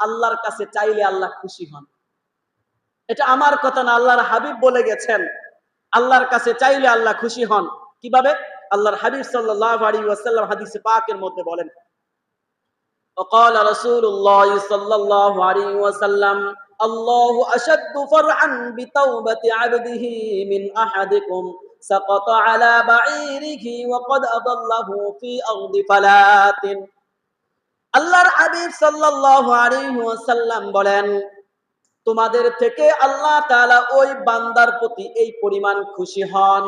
আল্লাহর কাছে চাইলে আল্লাহ খুশি হন। এটা আমার কথা না, আল্লাহর হাবিব বলে গেছেন আল্লাহর কাছে চাইলে আল্লাহ খুশি হন। কিভাবে? আল্লাহর হাবিব সাল্লাল্লাহু আলাইহি ওয়াসাল্লাম হাদিসে পাকের মধ্যে বলেন, وقال رسول الله صلى الله عليه وسلم الله أشد فرحا بتوبة عبده من أحدكم سقط على بعيره وقد أضله في أرض فلات। আল্লাহর হাবিব সাল্লাল্লাহু আলাইহি ওয়াসাল্লাম বলেন, তোমাদের থেকে আল্লাহ তাআলা ওই বান্দার প্রতি এই পরিমাণ খুশি হন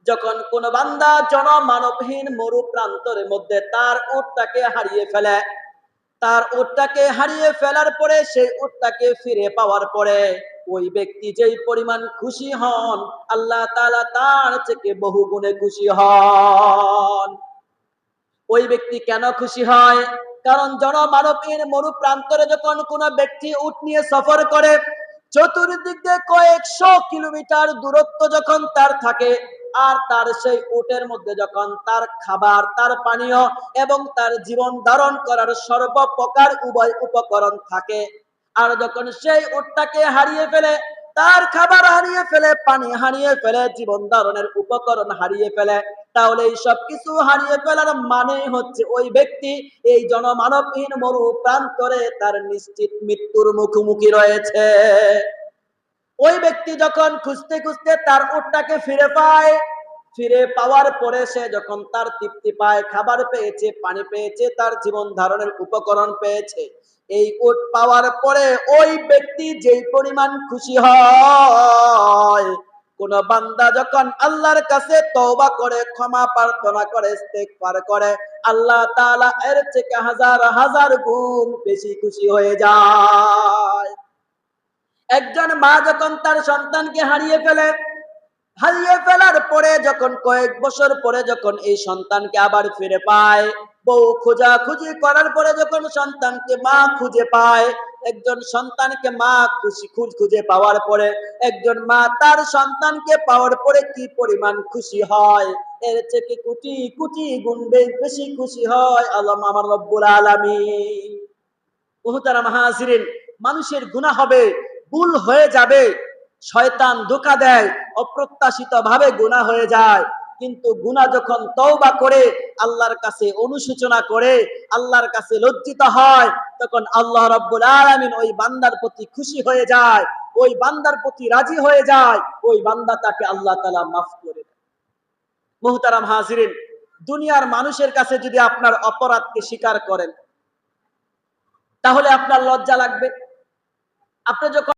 যখন কোন বান্দা জনমানবহীন মরু প্রান্তরের মধ্যে তার উটটাকে হারিয়ে ফেলে। তার উটটাকে হারিয়ে ফেলার পরে সেই উটটাকে ফিরে পাওয়ার পরে ওই ব্যক্তি যেই পরিমাণ খুশি হন, আল্লাহ তাআলা তার থেকে বহু গুণে খুশি হন। ওই ব্যক্তি কেন খুশি হয়? কারণ জনমানবহীন মরু প্রান্তরে যখন কোন ব্যক্তি উট নিয়ে সফর করে, চতুর্দিক দিয়ে কয়েকশো কিলোমিটার দূরত্ব যখন তার থাকে, আর তার সেই উটের মধ্যে যখন তার খাবার, তার পানীয় এবং তার জীবন ধারণ করার সর্বপ্রকার উভয় উপকরণ থাকে, আর যখন সেই উটটাকে হারিয়ে ফেলে, তার খাবার হারিয়ে ফেলে, পানি হারিয়ে ফেলে, জীবন ধারণের উপকরণ হারিয়ে ফেলে, তাহলে এই সব কিছু হারিয়ে ফেলার মানে হচ্ছে ওই ব্যক্তি এই জনমানবহীন মরু প্রান্তরে তার নিশ্চিত মৃত্যুর মুখোমুখি রয়েছে। ওই ব্যক্তি যখন খুঁজতে খুঁজতে তার উটটাকে ফিরে পায়, ফিরে পাওয়ার পরে সে যখন তার তৃপ্তি পায়, খাবার পেয়েছে, পানি পেয়েছে, তার জীবন ধারণের উপকরণ পেয়েছে, এই উট পাওয়ার পরে ওই ব্যক্তি যেই পরিমাণ খুশি হয়, কোন বান্দা যখন আল্লাহর কাছে তওবা করে, ক্ষমা প্রার্থনা করে, ইস্তেগফার করে, আল্লাহ তাআলা এর থেকে হাজার হাজার গুণ বেশি খুশি হয়ে যায়। একজন মা যখন তার সন্তানকে হারিয়ে ফেলে, হারিয়ে ফেলার পরে যখন কয়েক বছর পরে যখন এই সন্তানকে আবার ফিরে পায়, বউ খোঁজাখুঁজি করার পরে যখন সন্তানকে মা খুঁজে পায়, একজন সন্তানকে মা খুঁজে পাওয়ার পরে একজন মা তার সন্তানকে পাওয়ার পরে কি পরিমাণ খুশি হয়, এর থেকে কোটি কোটি গুণ বেশি খুশি হয় আল্লাহ আমার রব্বুল আলামিন। মুহতারাম হাজিরিন, মানুষের গুনাহ হবে, ভুল হয়ে যাবে, শয়তান ধোঁকা দেয়, অপ্রত্যাশিত ভাবে গুনাহ হয়ে যায়, কিন্তু গুনাহ যখন তওবা করে আল্লাহর কাছে অনুশোচনা করে, আল্লাহর কাছে লজ্জিত হয়, তখন আল্লাহ রাব্বুল আলামিন ওই বান্দার প্রতি খুশি হয়ে যায়, ওই বান্দার প্রতি রাজি হয়ে যায়, ওই বান্দা তাকে আল্লাহ তাআলা মাফ করে দেয়। মুহতারাম হাজিরিন, দুনিয়ার মানুষের কাছে যদি আপনার অপরাধকে স্বীকার করেন, তাহলে আপনার লজ্জা লাগবে। আপনি যখন